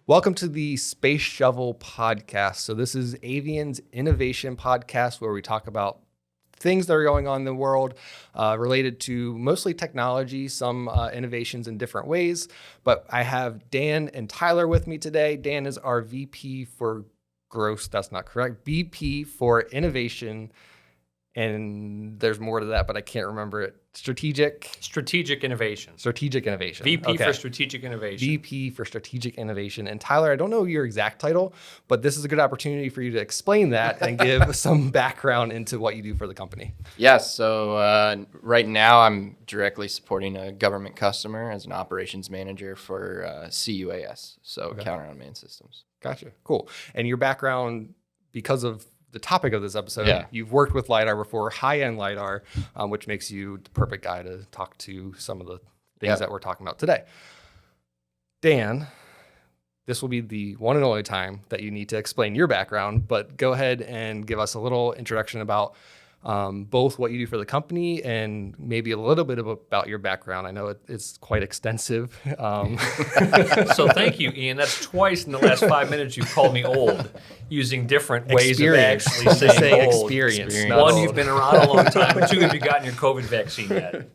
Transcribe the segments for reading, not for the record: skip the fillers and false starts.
Welcome to the Space Shovel podcast. So this is AVIAN's innovation podcast where we talk about things that are going on in the world related to mostly technology, some innovations in different ways. But I have Dan and Tyler with me today. Dan is our VP for Gross. That's not correct. VP for Innovation. And there's more to that, but I can't remember it. Strategic innovation. VP for strategic innovation. VP for strategic innovation. And Tyler, I don't know your exact title, but this is a good opportunity for you to explain that and give some background into what you do for the company. Yes. So right now I'm directly supporting a government customer as an operations manager for CUAS, so Counter Unmanned Systems. Gotcha. Cool. And your background, because of the topic of this episode, you've worked with LiDAR before, high-end LiDAR, which makes you the perfect guy to talk to some of the things that we're talking about today. Dan, this will be the one and only time that you need to explain your background, but go ahead and give us a little introduction about both what you do for the company and maybe a little bit about your background. I know it's quite extensive. So thank you, Ian. That's twice in the last 5 minutes you've called me old, using different ways of actually saying old. Experience. One, old. You've been around a long time. And two, have you gotten your COVID vaccine yet?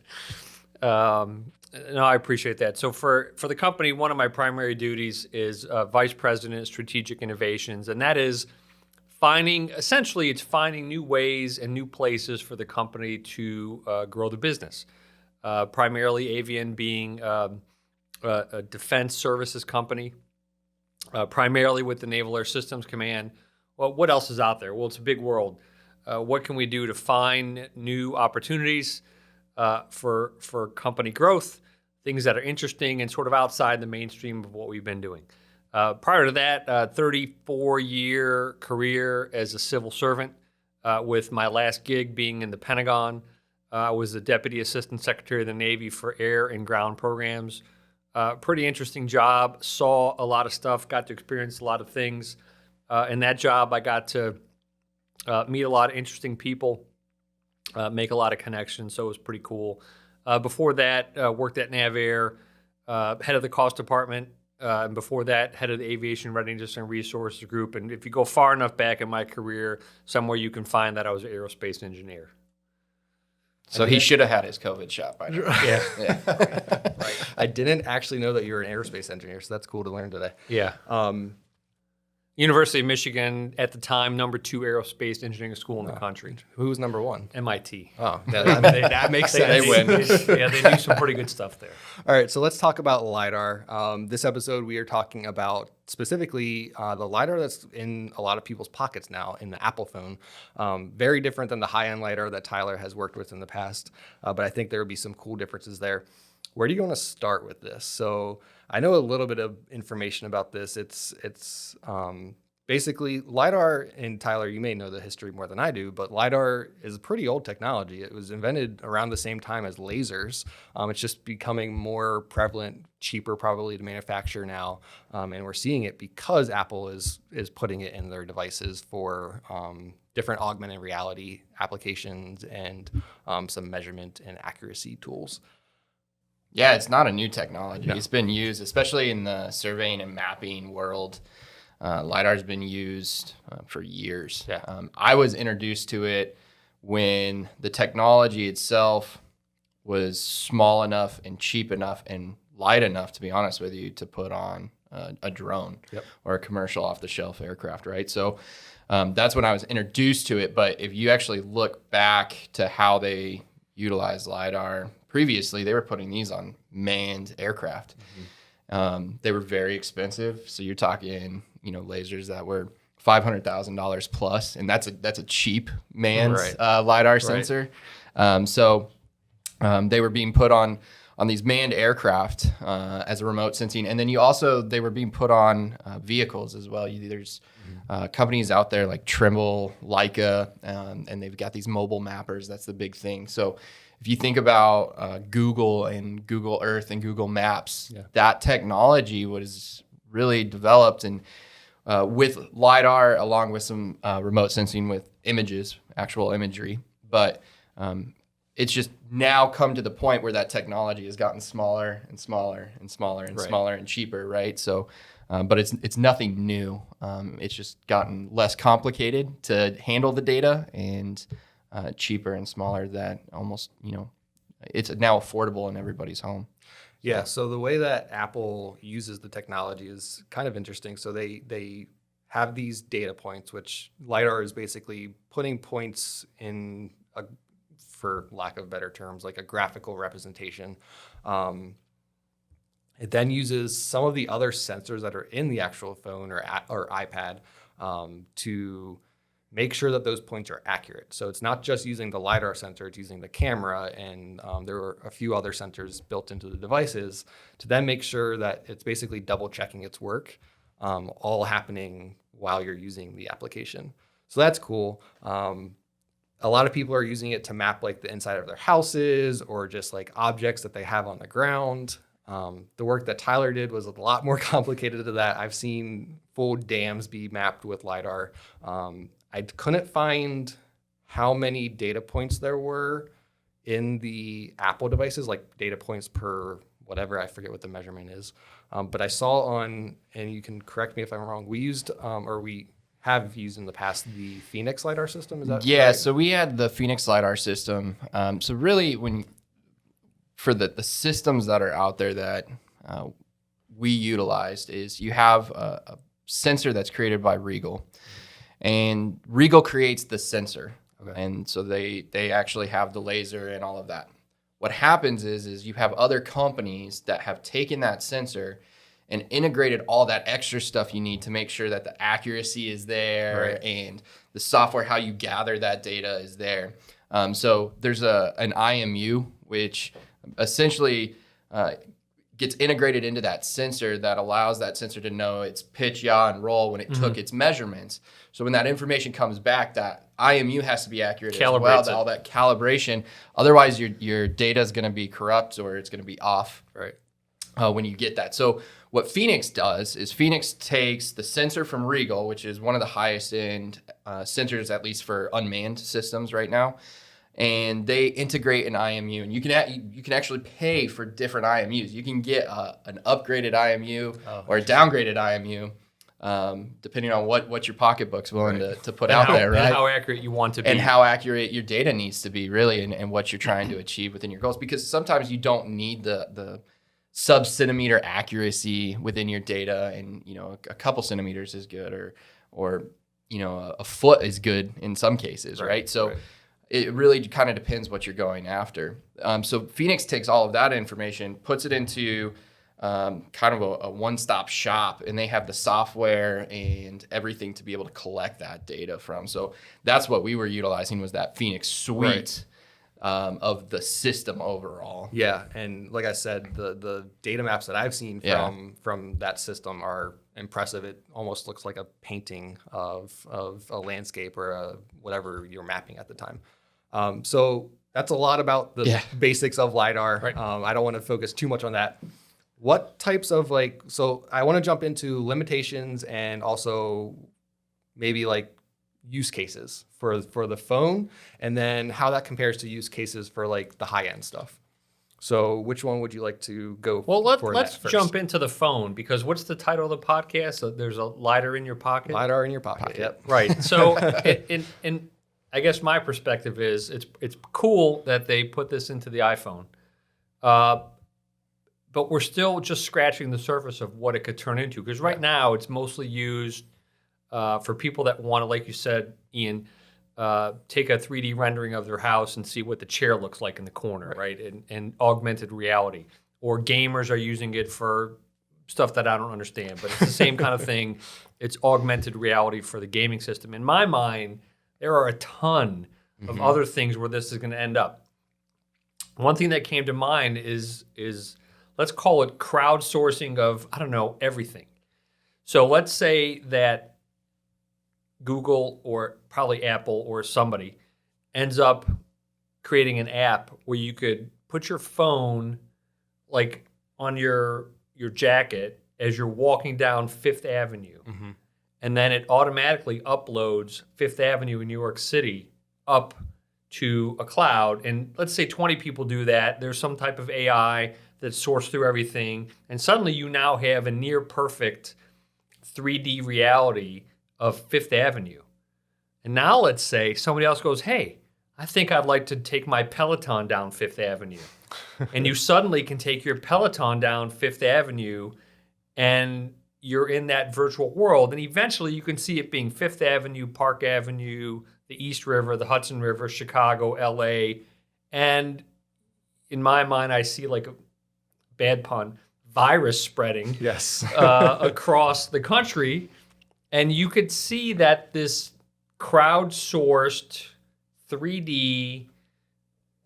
No, I appreciate that. So for the company, one of my primary duties is Vice President of Strategic Innovations, and that is finding new ways and new places for the company to grow the business. Primarily AVIAN being a defense services company, primarily with the Naval Air Systems Command. Well, what else is out there? Well, it's a big world. What can we do to find new opportunities for company growth, things that are interesting and sort of outside the mainstream of what we've been doing? Prior to that, 34-year career as a civil servant, with my last gig being in the Pentagon. I was the Deputy Assistant Secretary of the Navy for Air and Ground Programs. Pretty interesting job, saw a lot of stuff, got to experience a lot of things. In that job, I got to meet a lot of interesting people, make a lot of connections, so it was pretty cool. Before that, worked at NavAir, head of the cost department, and before that, head of the Aviation Readiness and Resources Group. And if you go far enough back in my career, somewhere you can find that I was an aerospace engineer. So he should have had his COVID shot by now. Yeah. Right. I didn't actually know that you were an aerospace engineer, so that's cool to learn today. Yeah. University of Michigan, at the time, number 2 aerospace engineering school in the country. Who was number 1? MIT. Oh, that makes sense. They win. They do some pretty good stuff there. All right, so let's talk about LiDAR. This episode, we are talking about specifically the LiDAR that's in a lot of people's pockets now in the Apple phone. Very different than the high-end LiDAR that Tyler has worked with in the past, but I think there would be some cool differences there. Where do you want to start with this? So I know a little bit of information about this. It's basically LiDAR, and Tyler, you may know the history more than I do, but LiDAR is pretty old technology. It was invented around the same time as lasers. It's just becoming more prevalent, cheaper probably to manufacture now, and we're seeing it because Apple is putting it in their devices for different augmented reality applications and some measurement and accuracy tools. Yeah, it's not a new technology. No. It's been used, especially in the surveying and mapping world. LiDAR's been used for years. Yeah. I was introduced to it when the technology itself was small enough and cheap enough and light enough, to be honest with you, to put on a drone or a commercial off-the-shelf aircraft, right? So that's when I was introduced to it. But if you actually look back to how they utilized LiDAR previously, they were putting these on manned aircraft. Mm-hmm. They were very expensive. So you're talking, lasers that were $500,000 plus, and that's a cheap manned LiDAR sensor. So they were being put on these manned aircraft as a remote sensing, and then they were being put on vehicles as well. There's companies out there like Trimble, Leica, and they've got these mobile mappers. That's the big thing. So if you think about Google and Google Earth and Google Maps, that technology was really developed and with LiDAR along with some remote sensing with images, actual imagery. But it's just now come to the point where that technology has gotten smaller and smaller and smaller and smaller and cheaper, right? So but it's nothing new. It's just gotten less complicated to handle the data and cheaper and smaller. That almost, it's now affordable in everybody's home. Yeah. So the way that Apple uses the technology is kind of interesting. So they have these data points, which LiDAR is basically putting points in for lack of better terms, like a graphical representation. It then uses some of the other sensors that are in the actual phone or iPad to make sure that those points are accurate. So it's not just using the LiDAR sensor, it's using the camera, and there are a few other sensors built into the devices to then make sure that it's basically double checking its work, all happening while you're using the application. So that's cool. A lot of people are using it to map like the inside of their houses or just like objects that they have on the ground. The work that Tyler did was a lot more complicated than that. I've seen full dams be mapped with LiDAR. I couldn't find how many data points there were in the Apple devices, like data points per whatever, I forget what the measurement is. But I saw and you can correct me if I'm wrong, we have used in the past the Phoenix LiDAR system, is that right? So we had the Phoenix LiDAR system. So really for the systems that are out there that we utilized is you have a sensor that's created by Regal. And Regal creates the sensor. Okay. And so they actually have the laser and all of that. What happens is you have other companies that have taken that sensor and integrated all that extra stuff you need to make sure that the accuracy is there, right, and the software, how you gather that data is there. So there's an IMU, which essentially gets integrated into that sensor that allows that sensor to know its pitch, yaw, and roll when it took its measurements. So when that information comes back, that IMU has to be accurate as well, all that calibration. Otherwise, your data is going to be corrupt or it's going to be off, right, when you get that. So what Phoenix does is Phoenix takes the sensor from Regal, which is one of the highest end sensors, at least for unmanned systems right now, and they integrate an IMU, and you can actually pay for different IMUs. You can get an upgraded IMU or a downgraded IMU, depending on what your pocketbook's willing to put out there, right? And how accurate you want to be. And how accurate your data needs to be, really, and what you're trying to achieve within your goals. Because sometimes you don't need the sub-centimeter accuracy within your data, and a couple centimeters is good, or a foot is good in some cases, right? So it really kind of depends what you're going after. So Phoenix takes all of that information, puts it into kind of a one-stop shop, and they have the software and everything to be able to collect that data from. So that's what we were utilizing, was that Phoenix suite of the system overall. Yeah, and like I said, the data maps that I've seen from that system are impressive. It almost looks like a painting of a landscape or whatever you're mapping at the time. So that's a lot about the basics of LiDAR. Right. I don't want to focus too much on that. What types of so I want to jump into limitations and also maybe like use cases for the phone, and then how that compares to use cases for like the high-end stuff. So which one would you like to go for? Well, let's jump into the phone, because what's the title of the podcast? So there's a LiDAR in your pocket? LiDAR in your pocket. Yep. Right. So in I guess my perspective is it's cool that they put this into the iPhone, but we're still just scratching the surface of what it could turn into. Because right now it's mostly used for people that want to, like you said, Ian, take a 3D rendering of their house and see what the chair looks like in the corner, right? And augmented reality. Or gamers are using it for stuff that I don't understand, but it's the same kind of thing. It's augmented reality for the gaming system. In my mind, there are a ton of other things where this is going to end up. One thing that came to mind is let's call it crowdsourcing of, I don't know, everything. So let's say that Google or probably Apple or somebody ends up creating an app where you could put your phone like on your jacket as you're walking down Fifth Avenue. Mm-hmm. And then it automatically uploads Fifth Avenue in New York City up to a cloud. And let's say 20 people do that. There's some type of AI that sorts through everything. And suddenly you now have a near perfect 3D reality of Fifth Avenue. And now let's say somebody else goes, hey, I think I'd like to take my Peloton down Fifth Avenue. And you suddenly can take your Peloton down Fifth Avenue and you're in that virtual world. And eventually you can see it being Fifth Avenue, Park Avenue, the East River, the Hudson River, Chicago, LA. And in my mind, I see like a bad pun, virus spreading across the country. And you could see that this crowdsourced 3D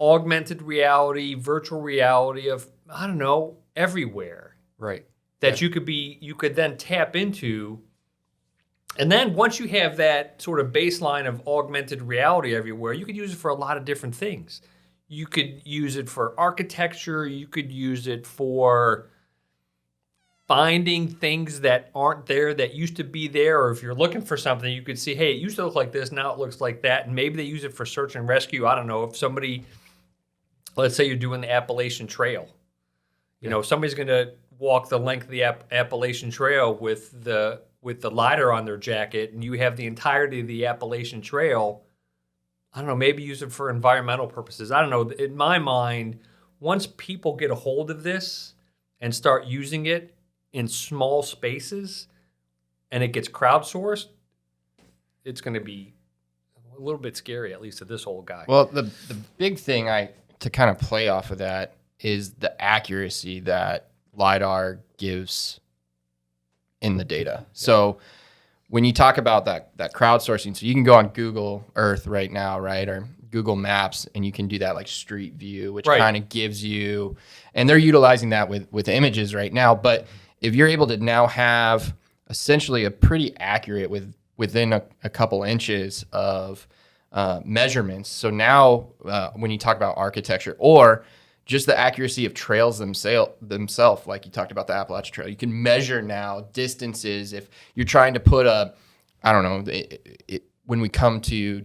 augmented reality, virtual reality of, I don't know, everywhere. Right. That you could then tap into. And then once you have that sort of baseline of augmented reality everywhere, you could use it for a lot of different things. You could use it for architecture. You could use it for finding things that aren't there that used to be there. Or if you're looking for something, you could see, hey, it used to look like this, now it looks like that. And maybe they use it for search and rescue. I don't know. If somebody, let's say you're doing the Appalachian Trail. You know, somebody's going to walk the length of the Appalachian Trail with the LiDAR on their jacket, and you have the entirety of the Appalachian Trail. I don't know, maybe use it for environmental purposes. I don't know. In my mind, once people get a hold of this and start using it in small spaces and it gets crowdsourced, it's going to be a little bit scary, at least to this old guy. Well, the big thing to kind of play off of that is the accuracy that LiDAR gives in the data. So when you talk about that crowdsourcing, so you can go on Google Earth right now, right, or Google Maps, and you can do that like street view, which kind of gives you, and they're utilizing that with images right now. But if you're able to now have essentially a pretty accurate within a couple inches of measurements. So now when you talk about architecture or just the accuracy of trails themselves, like you talked about the Appalachian Trail, you can measure now distances. If you're trying to put when we come to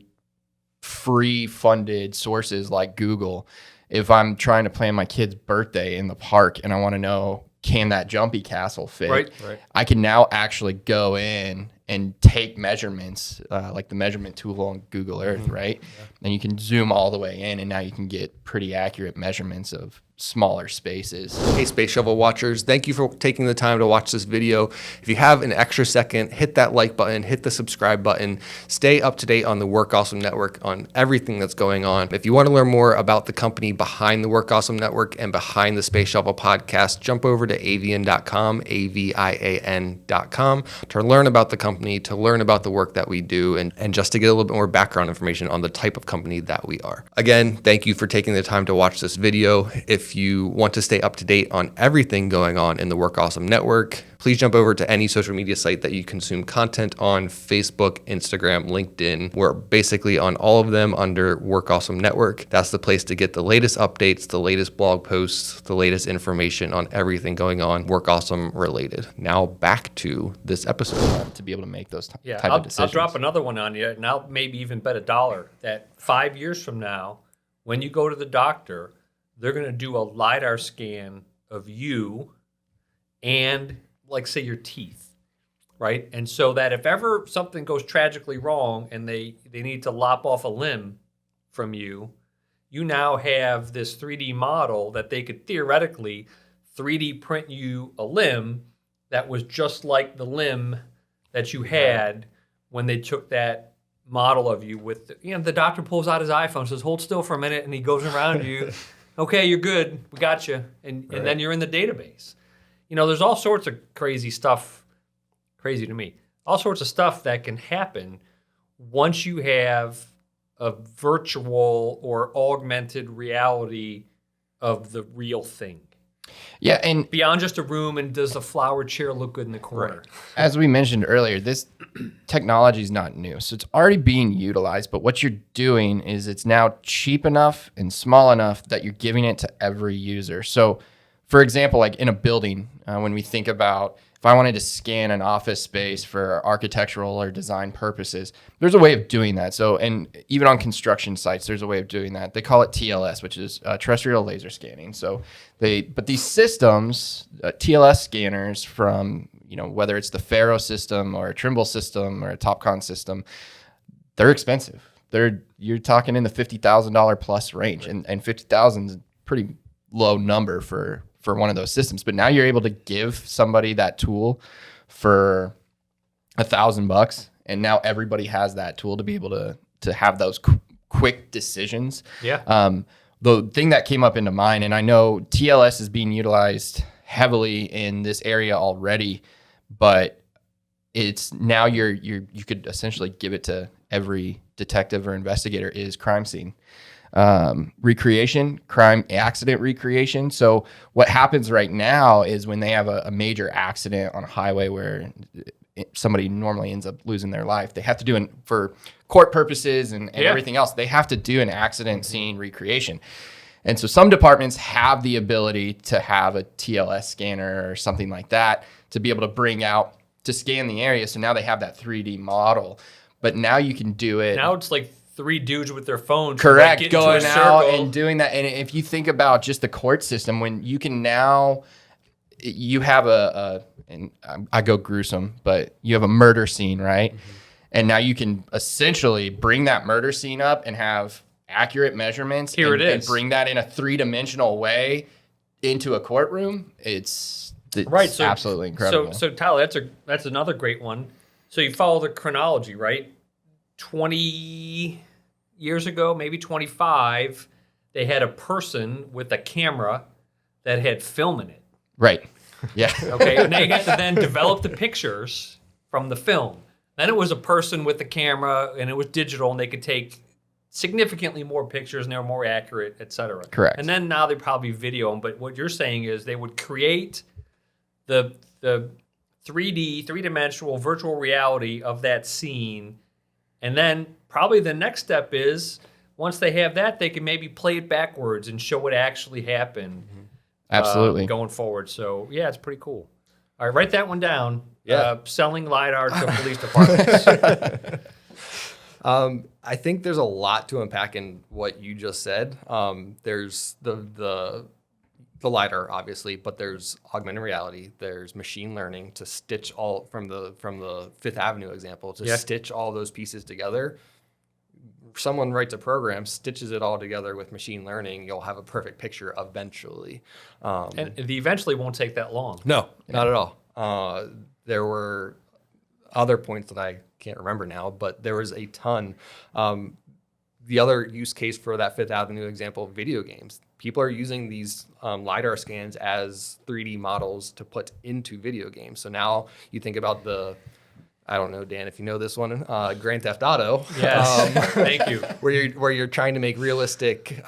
free funded sources like Google, if I'm trying to plan my kid's birthday in the park and I want to know, can that jumpy castle fit? Right. I can now actually go in and take measurements, like the measurement tool on Google Earth, right? Yeah. And you can zoom all the way in, and now you can get pretty accurate measurements of smaller spaces. Hey, Space Shovel watchers, thank you for taking the time to watch this video. If you have an extra second, hit that like button, hit the subscribe button, stay up to date on the Work Awesome Network on everything that's going on. If you want to learn more about the company behind the Work Awesome Network and behind the Space Shovel podcast, jump over to avian.com, AVIAN.com, to learn about the company, to learn about the work that we do, and just to get a little bit more background information on the type of company that we are. Again, thank you for taking the time to watch this video. If you want to stay up to date on everything going on in the Work Awesome Network, please jump over to any social media site that you consume content on: Facebook, Instagram, LinkedIn. We're basically on all of them under Work Awesome Network. That's the place to get the latest updates, the latest blog posts, the latest information on everything going on Work Awesome related. Now back to this episode. To be able to make those type I'll, of decisions. I'll drop another one on you, and I'll maybe even bet $1 that 5 years from now, when you go to the doctor, they're going to do a LiDAR scan of you and, like, say, your teeth, right? And so that if ever something goes tragically wrong and they need to lop off a limb from you, you now have this 3D model that they could theoretically 3D print you a limb that was just like the limb that you had when they took that model of you with, the doctor pulls out his iPhone, says, hold still for a minute, and he goes around you. Okay, you're good. We got you. And then you're in the database. There's all sorts of crazy stuff, crazy to me, all sorts of stuff that can happen once you have a virtual or augmented reality of the real thing. Yeah, and beyond just a room and does the flower chair look good in the corner? Right. As we mentioned earlier, this technology is not new. So it's already being utilized, but what you're doing is it's now cheap enough and small enough that you're giving it to every user. So for example, like in a building, when we think about if I wanted to scan an office space for architectural or design purposes, there's a way of doing that. So, and even on construction sites, there's a way of doing that. They call it TLS, which is terrestrial laser scanning. So but these systems, TLS scanners from whether it's the Faro system or a Trimble system or a Topcon system, they're expensive. You're talking in the $50,000 plus range, and 50,000 is a pretty low number for one of those systems. But now you're able to give somebody that tool for $1,000, and now everybody has that tool to be able to have those quick decisions. Yeah. The thing that came up into mind, and I know TLS is being utilized heavily in this area already, but it's now you could essentially give it to every detective or investigator, is crime scene recreation, crime accident recreation. So what happens right now is when they have a major accident on a highway where somebody normally ends up losing their life, they have to do it for court purposes and everything else. They have to do an accident scene recreation. And so some departments have the ability to have a TLS scanner or something like that to be able to bring out to scan the area. So now they have that 3D model, but now you can do it. Now it's like 3 dudes with their phones. Correct. Like going out and doing that. And if you think about just the court system, when you can now, you have and I go gruesome, but you have a murder scene, right? Mm-hmm. And now you can essentially bring that murder scene up and have accurate measurements. And bring that in a 3-dimensional way into a courtroom. It's right. So, absolutely incredible. So Tyler, that's another great one. So you follow the chronology, right? 20 years ago, maybe 25, they had a person with a camera that had film in it. Right. Yeah. Okay. And they had to then develop the pictures from the film. Then it was a person with the camera, and it was digital, and they could take significantly more pictures, and they were more accurate, et cetera. Correct. And then now they probably video them. But what you're saying is they would create the 3-dimensional virtual reality of that scene, and then probably the next step is once they have that, they can maybe play it backwards and show what actually happened. Mm-hmm. Absolutely. Going forward. So, yeah, it's pretty cool. All right, write that one down. Yeah. Selling LiDAR to police departments. I think there's a lot to unpack in what you just said. There's the LiDAR, obviously, but there's augmented reality. There's machine learning to stitch all from the Fifth Avenue example to stitch all those pieces together. Someone writes a program, stitches it all together with machine learning, you'll have a perfect picture eventually. And the eventually won't take that long. No, not at all. There were other points that I can't remember now, but there was a ton. The other use case for that Fifth Avenue example, video games. People are using these LiDAR scans as 3D models to put into video games. So now you think about I don't know, Dan, if you know this one, Grand Theft Auto. Yes, thank you. Where you're trying to make realistic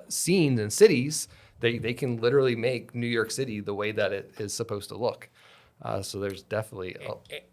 scenes in cities, they can literally make New York City the way that it is supposed to look. So there's definitely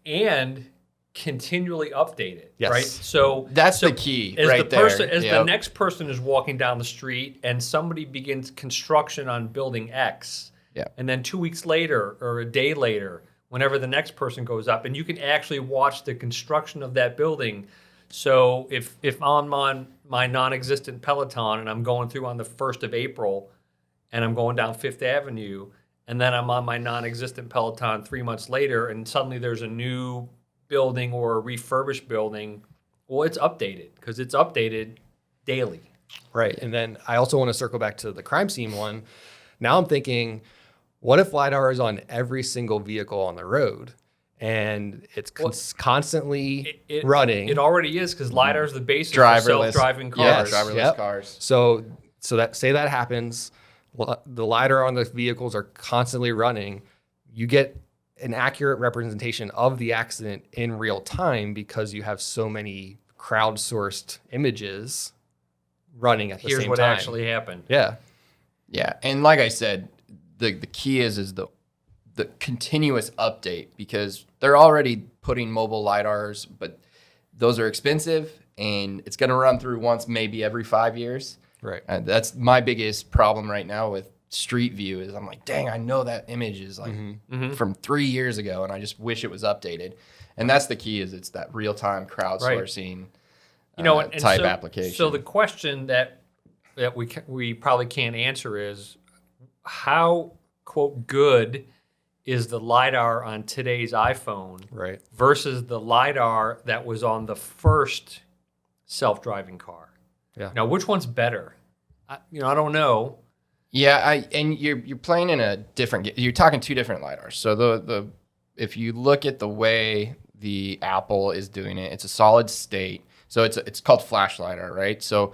and continually update it. Yes. Right. So that's the key, as right the next person is walking down the street and somebody begins construction on building X, and then 2 weeks later or a day later, whenever the next person goes up, and you can actually watch the construction of that building. So if I'm on my non-existent Peloton and I'm going through on the 1st of April and I'm going down Fifth Avenue, and then I'm on my non-existent Peloton 3 months later, and suddenly there's a new building or a refurbished building, well, it's updated because it's updated daily. Right. And then I also want to circle back to the crime scene one. Now I'm thinking, what if LiDAR is on every single vehicle on the road and it's constantly running? It already is, because LiDAR is the basis for self-driving cars. Yeah, driverless cars. So that say that happens, the LiDAR on the vehicles are constantly running. You get an accurate representation of the accident in real time because you have so many crowdsourced images running at the same time. Here's what actually happened. Yeah. Yeah. And like I said, the key is the continuous update, because they're already putting mobile LiDARs, but those are expensive and it's going to run through once, maybe every 5 years. Right. That's my biggest problem right now with Street View is I'm like, dang, I know that image is like from 3 years ago and I just wish it was updated. And that's the key, is it's that real-time crowdsourcing type application. So the question that we probably can't answer is how, quote, good is the LiDAR on today's iPhone Right. versus the LiDAR that was on the first self-driving car. Yeah. Now, which one's better? I don't know. Yeah, and you're playing in a different. You're talking two different lidars. So the if you look at the way the Apple is doing it, it's a solid state. So it's called flash lidar, right? So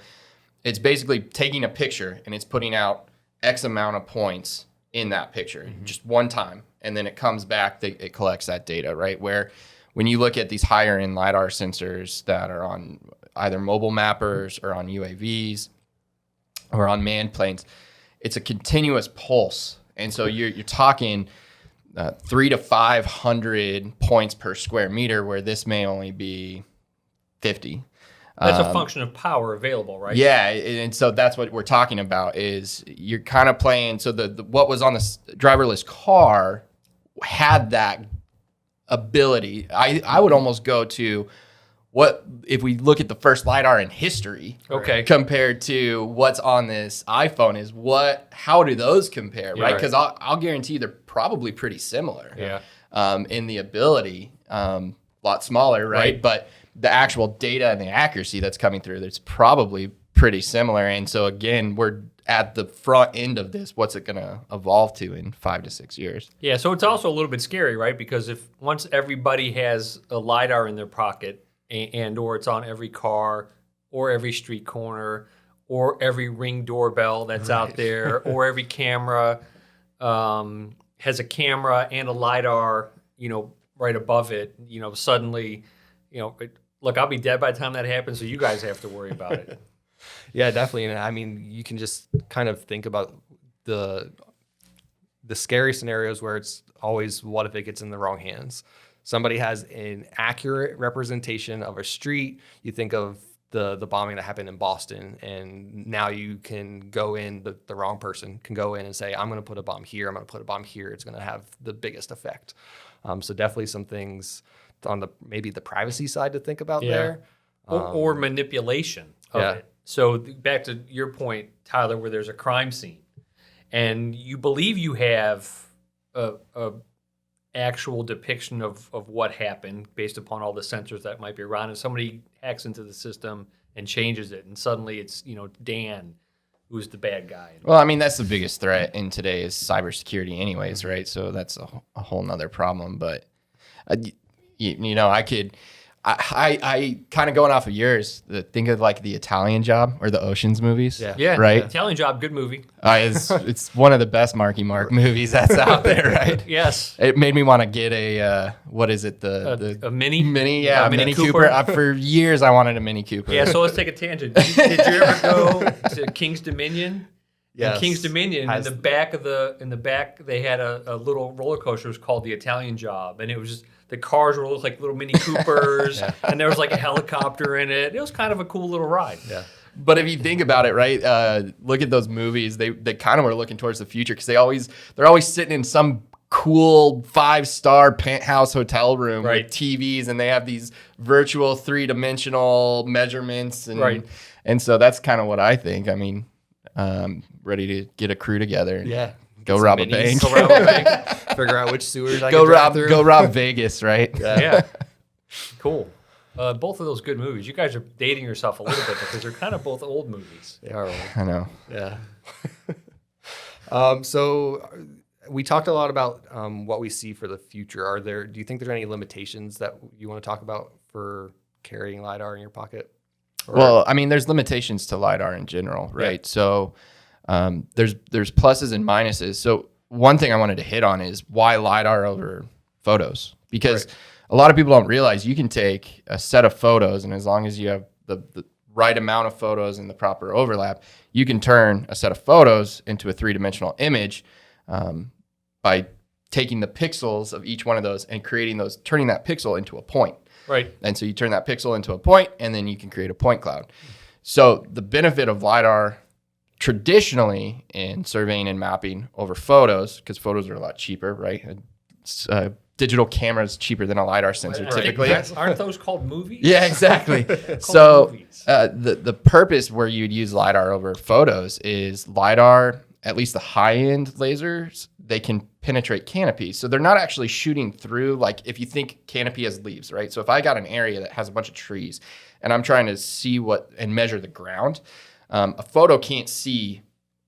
it's basically taking a picture and it's putting out X amount of points in that picture just one time, and then it comes back. It collects that data, right? Where when you look at these higher end lidar sensors that are on either mobile mappers or on UAVs or on manned planes, it's a continuous pulse, and so you're talking 300 to 500 points per square meter, where this may only be 50. That's a function of power available, right? Yeah, and so that's what we're talking about. Is you're kind of playing. So the what was on the driverless car had that ability. I would almost go to what if we look at the first LiDAR in history, okay, compared to what's on this iPhone, is how do those compare, right? Because I'll guarantee they're probably pretty similar. Yeah. In the ability, a lot smaller, right? But the actual data and the accuracy that's coming through, that's probably pretty similar. And so again, we're at the front end of this. What's it going to evolve to in 5 to 6 years? Yeah. So it's also a little bit scary, right? Because if once everybody has a LiDAR in their pocket, and or it's on every car or every street corner or every Ring doorbell that's out there, or every camera has a camera and a LiDAR, right above it, suddenly, look, I'll be dead by the time that happens, so you guys have to worry about it. Yeah, definitely. And I mean, you can just kind of think about the scary scenarios where it's always, what if it gets in the wrong hands? Somebody has an accurate representation of a street. You think of the bombing that happened in Boston, and now you can go in, the wrong person can go in and say, I'm going to put a bomb here, I'm going to put a bomb here. It's going to have the biggest effect. So definitely some things on maybe the privacy side to think about there. Or manipulation of it. So back to your point, Tyler, where there's a crime scene and you believe you have a actual depiction of what happened based upon all the sensors that might be around, and somebody hacks into the system and changes it, and suddenly it's Dan who's the bad guy. Well, I mean, that's the biggest threat in today is cybersecurity anyways, right? So that's a whole nother problem. But I kind of going off of yours, think of like the Italian Job or the Ocean's movies. Yeah. Right. Italian Job, good movie. It's one of the best Marky Mark movies that's out there, right? Yes. It made me want to get a what is it? A Mini? Yeah, a Mini Cooper. For years, I wanted a Mini Cooper. Yeah. So let's take a tangent. Did you ever go to King's Dominion? Yes. In King's Dominion, in the back, they had a little roller coaster. It was called the Italian Job, and it was just the cars were looked like little Mini Coopers, and there was like a helicopter in it. It was kind of a cool little ride. Yeah. But if you think about it, right, look at those movies. They kind of were looking towards the future because they're always sitting in some cool 5-star penthouse hotel room with TVs, and they have these virtual 3-dimensional measurements, and so that's kind of what I think. I mean, ready to get a crew together. And go rob a bank. Go rob a bank. Figure out which sewers I go can drive through. Go rob Vegas, right? Yeah. Cool. Both of those good movies. You guys are dating yourself a little bit because they're kind of both old movies. They are old. I know. Yeah. So we talked a lot about what we see for the future. Do you think there's any limitations that you want to talk about for carrying LiDAR in your pocket? Well, I mean, there's limitations to LiDAR in general, right? Yeah. So there's pluses and minuses. So one thing I wanted to hit on is why LiDAR over photos? Because a lot of people don't realize you can take a set of photos, and as long as you have the right amount of photos and the proper overlap, you can turn a set of photos into a 3-dimensional image by taking the pixels of each one of those and turning that pixel into a point. Right. And so you turn that pixel into a point, and then you can create a point cloud. So the benefit of LiDAR traditionally in surveying and mapping over photos, because photos are a lot cheaper, right? Digital camera is cheaper than a LiDAR sensor typically. Aren't those called movies? Yeah, exactly. So the purpose where you'd use LiDAR over photos is LiDAR at least the high-end lasers, they can penetrate canopies. So they're not actually shooting through, like if you think canopy has leaves, right? So if I got an area that has a bunch of trees and I'm trying to see and measure the ground, a photo can't see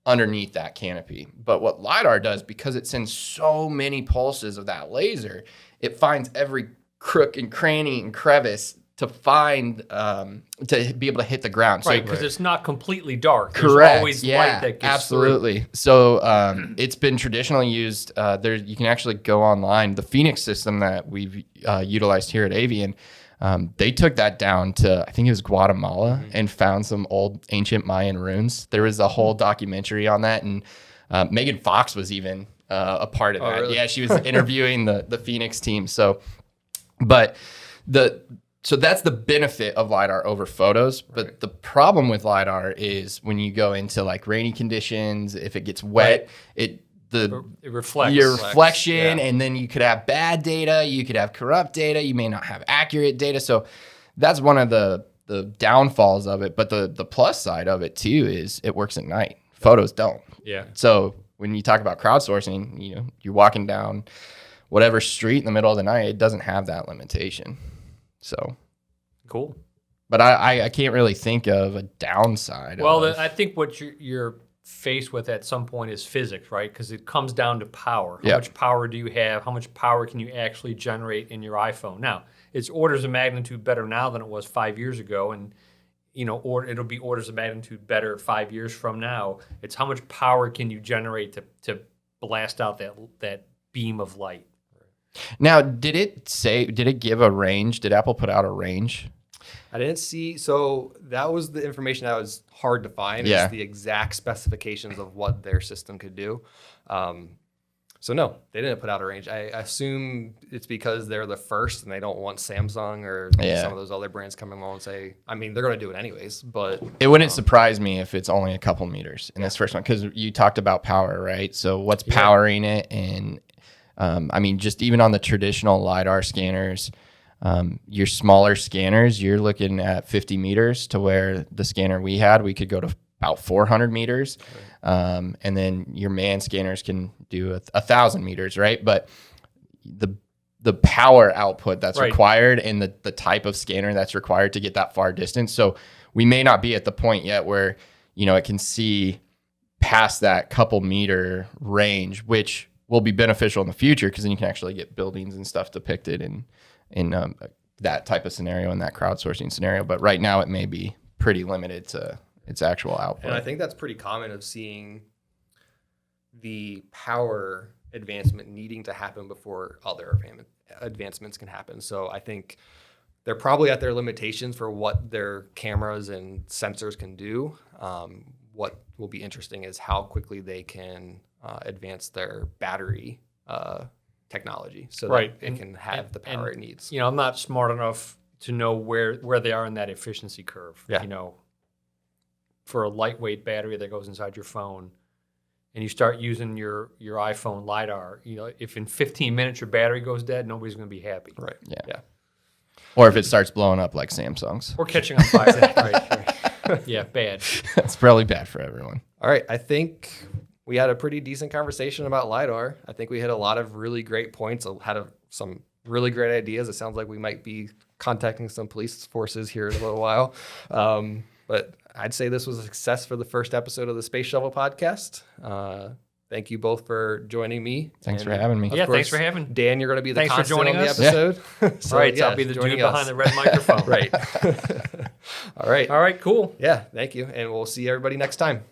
underneath that canopy. But what LiDAR does, because it sends so many pulses of that laser, it finds every crook and cranny and crevice to find, to be able to hit the ground. Right, because it's not completely dark. Correct. There's always light that gets absolutely. through. So it's been traditionally used. You can actually go online. The Phoenix system that we've utilized here at AVIAN, they took that down to, I think it was Guatemala, and found some old ancient Mayan ruins. There was a whole documentary on that, and Megan Fox was even a part of that. Really? Yeah, she was interviewing the Phoenix team. So that's the benefit of LiDAR over photos. But the problem with LiDAR is when you go into like rainy conditions, if it gets wet, it reflects. Your reflection, and then you could have bad data, you could have corrupt data, you may not have accurate data. So that's one of the downfalls of it. But the plus side of it too is it works at night. Photos don't. Yeah. So when you talk about crowdsourcing, you're walking down whatever street in the middle of the night, it doesn't have that limitation. So cool. But I can't really think of a downside. Well, I think what you're faced with at some point is physics, right? Because it comes down to power. How much power do you have? How much power can you actually generate in your iPhone? Now, it's orders of magnitude better now than it was 5 years ago, and or it'll be orders of magnitude better 5 years from now. It's how much power can you generate to blast out that beam of light. Now, did it give a range? Did Apple put out a range? I didn't see. So that was the information that was hard to find. Yeah. Is the exact specifications of what their system could do. So no, they didn't put out a range. I assume it's because they're the first and they don't want Samsung or some of those other brands coming along and say, I mean, they're going to do it anyways, but it wouldn't surprise me if it's only a couple meters in this first one, because you talked about power, right? So what's powering it? And I mean, just even on the traditional LiDAR scanners, your smaller scanners, you're looking at 50 meters, to where the scanner we could go to about 400 meters. Right. And then your manned scanners can do 1,000 meters, right? But the power output that's required and the type of scanner that's required to get that far distance. So we may not be at the point yet where, it can see past that couple meter range, which will be beneficial in the future, because then you can actually get buildings and stuff depicted in that type of scenario, in that crowdsourcing scenario. But right now it may be pretty limited to its actual output. And I think that's pretty common of seeing the power advancement needing to happen before other advancements can happen. So I think they're probably at their limitations for what their cameras and sensors can do. What will be interesting is how quickly they can advance their battery technology, so that it can have the power it needs. I'm not smart enough to know where they are in that efficiency curve. Yeah. For a lightweight battery that goes inside your phone, and you start using your iPhone LiDAR, if in 15 minutes your battery goes dead, nobody's going to be happy. Right. Yeah. Or if it starts blowing up like Samsung's. Or catching on fire. right. Yeah, bad. That's probably bad for everyone. All right. I think we had a pretty decent conversation about LiDAR. I think we hit a lot of really great points, had some really great ideas. It sounds like we might be contacting some police forces here in a little while. But I'd say this was a success for the first episode of the Space Shovel podcast. Thank you both for joining me. Thanks for having me. Yeah, thanks for having me. Dan, you're going to be the Thanks for constant joining on the us. episode. Yeah. So, right, so I'll be the dude behind the red microphone. Right. All right. All right, cool. Yeah, thank you. And we'll see everybody next time.